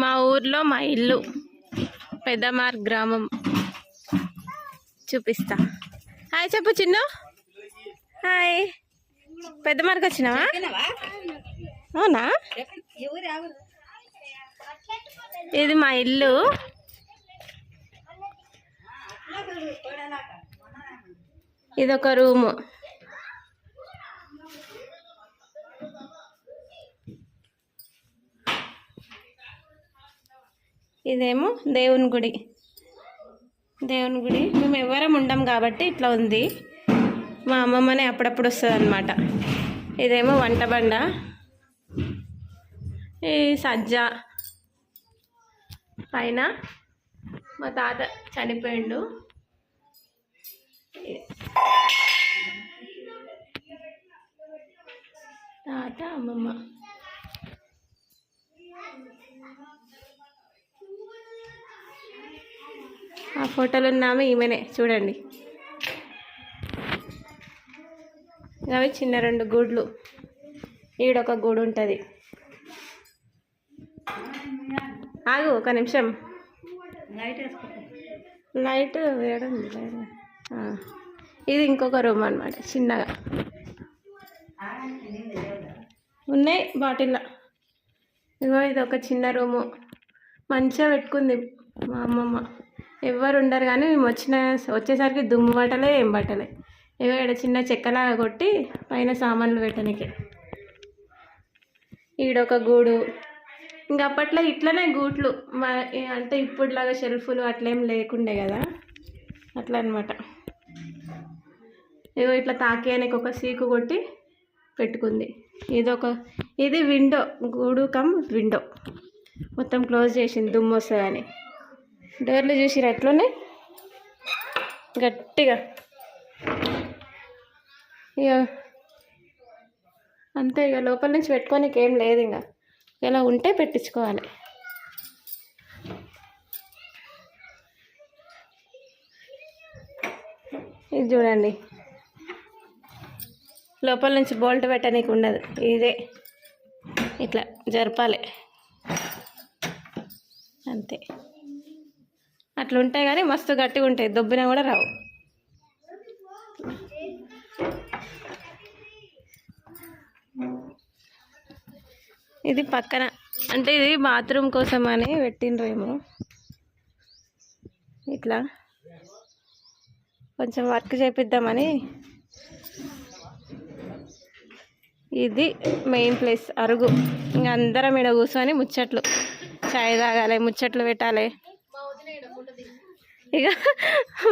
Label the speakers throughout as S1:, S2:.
S1: మా ఊర్లో మా ఇల్లు పెద్దమార్ గ్రామం చూపిస్తా. హాయ్ చెప్పు చిన్ను. హాయ్. పెద్దమార్కి వచ్చినావా? అవునా? ఇది మా ఇల్లు. ఇదొక రూము. ఇదేమో దేవుని గుడి. మేము ఎవరం ఉండం కాబట్టి ఇట్లా ఉంది. మా అమ్మమ్మనే అప్పుడప్పుడు వస్తుంది అన్నమాట. ఇదేమో వంట బండ. ఈ సజ్జ పైన మా తాత చనిపోయిండు. తాత అమ్మమ్మ. ఆ ఫోటోలు ఉన్నాము ఈమెనే చూడండి. అవి చిన్న 2 గూడ్లు. ఈడొక గూడు ఉంటుంది. ఆగు ఒక నిమిషం. లైట్ వేడుంది. ఇది ఇంకొక రూమ్ అన్నమాట. చిన్నగా ఉన్నాయి బాటిల్లో. ఇగో ఇది ఒక చిన్న రూము. మంచిగా పెట్టుకుంది మా అమ్మమ్మ. ఎవరు ఉండరు కానీ మేము వచ్చేసరికి దుమ్ము బట్టలే ఏం బట్టలే. ఇగో ఇక్కడ చిన్న చెక్కలాగా కొట్టి పైన సామాన్లు పెట్టడానికి. ఈడొక గూడు. ఇంకా అప్పట్లో ఇట్లనే గూట్లు. అంటే ఇప్పుడులాగా షెల్ఫ్లు అట్లేం లేకుండే కదా, అట్లా అనమాట. ఇగో ఇట్లా తాకేయడానికి ఒక సీకు కొట్టి పెట్టుకుంది. ఇది విండో. గూడు కమ్ విండో మొత్తం క్లోజ్ చేసింది దుమ్ము వస్తుందని. డోర్లు చూసిరు అట్లనే గట్టిగా. ఇక అంతే. ఇక లోపల నుంచి పెట్టుకోనికి ఏం లేదు. ఇంకా ఇలా ఉంటే పెట్టించుకోవాలి. ఇది చూడండి. లోపల నుంచి బోల్ట్ పెట్టడానికి ఉండదు. ఇదే ఇట్లా జరపాలి అంతే. అట్లా ఉంటాయి కానీ మస్తు గట్టిగా ఉంటాయి. దొబ్బినా కూడా రావు. ఇది పక్కన అంటే ఇది బాత్రూమ్ కోసం అని పెట్టిండ్రేమో. ఇట్లా కొంచెం వర్క్ చేపిద్దామని. ఇది మెయిన్ ప్లేస్ అరుగు. ఇంకా అందరం ఈడ కూర్చొని ముచ్చట్లు, చాయ్ తాగాలి, ముచ్చట్లు పెట్టాలి. ఇక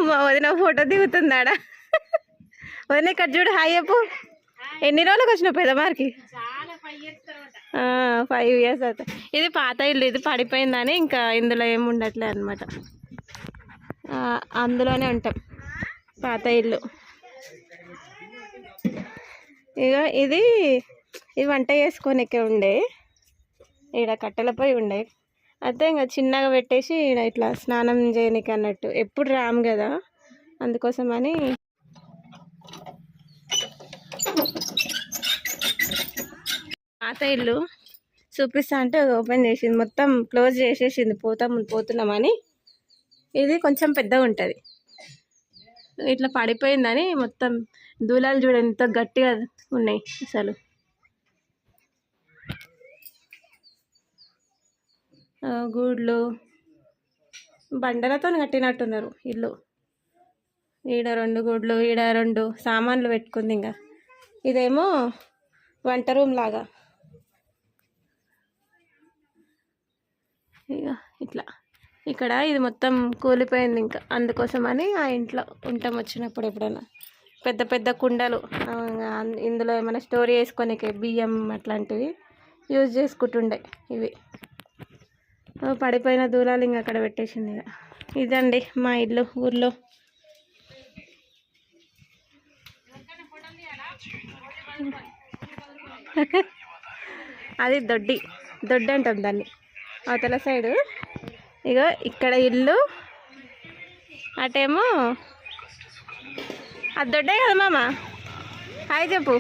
S1: మా వదిన ఫోటో దిగుతుందాడ. వదిన ఇక్కడ చూడు. హాయ్ చెప్పు. ఎన్ని రోజులకు వచ్చినావు పెద్దమార్కి? 5 years అవుతాయి. ఇది పాత ఇల్లు. ఇది పడిపోయిందని ఇంకా ఇందులో ఏమి ఉండట్లే అనమాట. అందులోనే ఉంటాం. పాత ఇల్లు. ఇక ఇది వంట చేసుకోనికే ఉండే. ఈడ కట్టెల పొయ్యి ఉండే. అయితే ఇంకా చిన్నగా పెట్టేసి ఈడ ఇట్లా స్నానం చేయనికి అన్నట్టు. ఎప్పుడు రాము కదా, అందుకోసమని. పాత ఇల్లు చూపిస్తా అంటే ఓపెన్ చేసింది. మొత్తం క్లోజ్ చేసేసింది. పోతున్నామని. ఇది కొంచెం పెద్దగా ఉంటుంది. ఇట్లా పడిపోయిందని మొత్తం దూలాలు చూడండి ఎంత గట్టిగా ఉన్నాయి అసలు. గూడ్లు బండలతో కట్టినట్టున్నారు ఇల్లు. ఈడ 2 గూడ్లు, ఈడ 2 సామాన్లు పెట్టుకుంది. ఇంకా ఇదేమో వంట రూమ్ లాగా. ఇక ఇట్లా ఇక్కడ ఇది మొత్తం కూలిపోయింది. ఇంకా అందుకోసమని ఆ ఇంట్లో ఉంటాం వచ్చినప్పుడు. ఎప్పుడైనా పెద్ద పెద్ద కుండలు ఇందులో ఏమైనా స్టోర్ చేసుకోనికి బియ్యం అట్లాంటివి యూజ్ చేసుకుంటుండే. ఇవి పడిపోయిన దూలాలు ఇంకా అక్కడ పెట్టేసింది. ఇక ఇదండి మా ఇల్లు ఊర్లో. అది దొడ్డి అంటాం దాన్ని అవతల సైడు. ఇక ఇక్కడ ఇల్లు, అటేమో అది దొడ్డే కదా మామ. హాయ్ చెప్పు.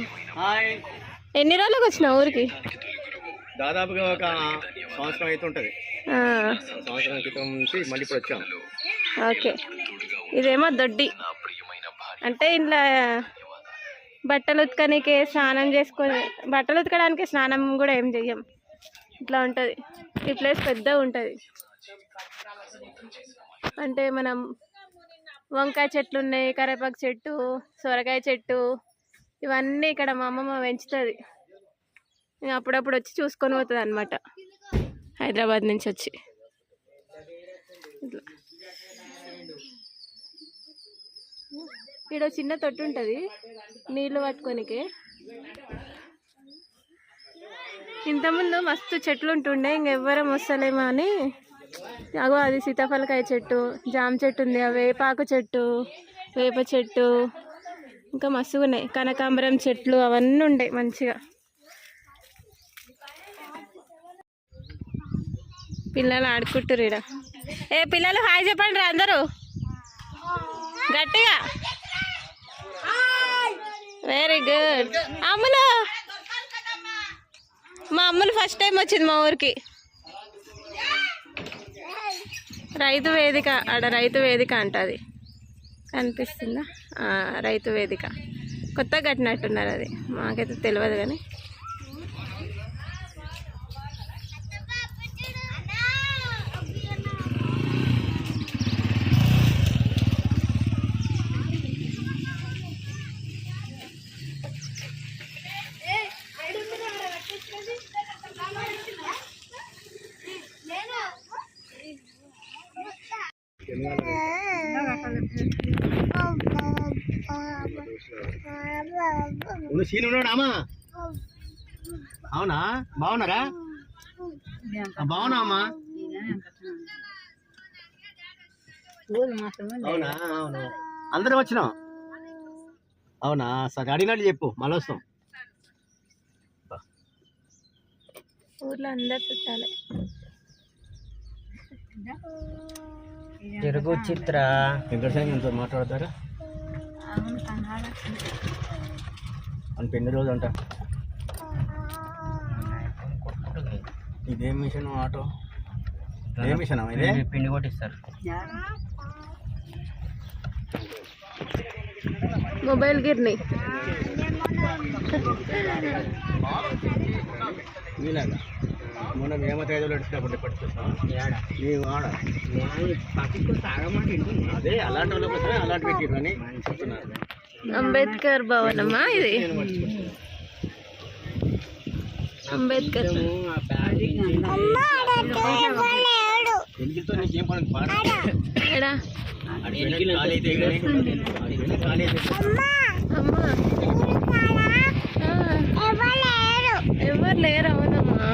S1: ఎన్ని రోజులకు వచ్చినావు ఊరికి?
S2: దాదాపుగా ఒక సంవత్సరం అయితే ఉంటుంది. సంవత్సరం క్రితం నుంచి మళ్ళీ ఇప్పుడు వచ్చాం.
S1: ఓకే. ఇదేమో దొడ్డి, అంటే ఇంట్లో బట్టలు ఉతకడానికి స్నానం చేసుకొని, బట్టలు ఉతకడానికి స్నానం కూడా ఏం చెయ్యం, ఇట్లా ఉంటుంది. ఈ ప్లేస్ పెద్దగా ఉంటుంది. అంటే మనం వంకాయ చెట్లు ఉన్నాయి, కరివేపాకు చెట్టు, సొరకాయ చెట్టు, ఇవన్నీ ఇక్కడ మా అమ్మమ్మ పెంచుతుంది. అప్పుడప్పుడు వచ్చి చూసుకొని పోతుంది అనమాట, హైదరాబాద్ నుంచి వచ్చి. ఇక్కడ చిన్న తొట్టు ఉంటుంది నీళ్ళు పట్టుకోనికి. ఇంతకుముందు మస్తు చెట్లు ఉంటుండే, ఇంకెవ్వరం వస్తలేమో అని. అగో అది సీతాఫలకాయ చెట్టు, జామ చెట్టు ఉంది, వేపాకు చెట్టు, వేప చెట్టు, ఇంకా మస్తుగా ఉన్నాయి. కనకాంబరం చెట్లు అవన్నీ ఉండే మంచిగా. పిల్లలు ఆడుకుంటారు ఇక్కడ. ఏ పిల్లలు హాయ్ చెప్పండి రా అందరూ గట్టిగా. Very good. అమ్ములు, మా అమ్ములు ఫస్ట్ టైం వచ్చింది మా ఊరికి. రైతు వేదిక, ఆడ రైతు వేదిక అంటది, కనిపిస్తుందా? రైతు వేదిక కొత్తగా కట్టినట్టున్నారు, అది మాకైతే తెలియదు కానీ.
S2: ఉన్నాడామా? అవునా? బాగున్నారా? బాగున్నా అమ్మా. అవునా? అవును, అందరం వచ్చినాం. అవునా? సరే అడిగినట్టు చెప్పు, మళ్ళీ వస్తాం.
S1: ఊర్లో అందరు చుట్టాలి.
S2: తెలుగు చిత్ర వెంకటేశ్వర మాట్లాడతారా అని పెళ్లి రోజు అంట. ఇదేం మిషన్? ఆటో ఏ మిషన్? ఇదే పిండి కొట్టిస్తారు.
S1: మొబైల్ గిర్ని
S2: మీలాగా మొన్న మేమతైదు నడిచినప్పుడు పట్టుకొస్తాం. అదే అలాంటి వాళ్ళ కోసమే అలాంటి పెట్టిరు అని చెప్తున్నారు.
S1: అంబేద్కర్ భవనమ్మా ఇది. అంబేద్కర్
S2: పెళ్లితో నీకేం పని?
S1: ఎవరు లేరు. అవునమ్మా.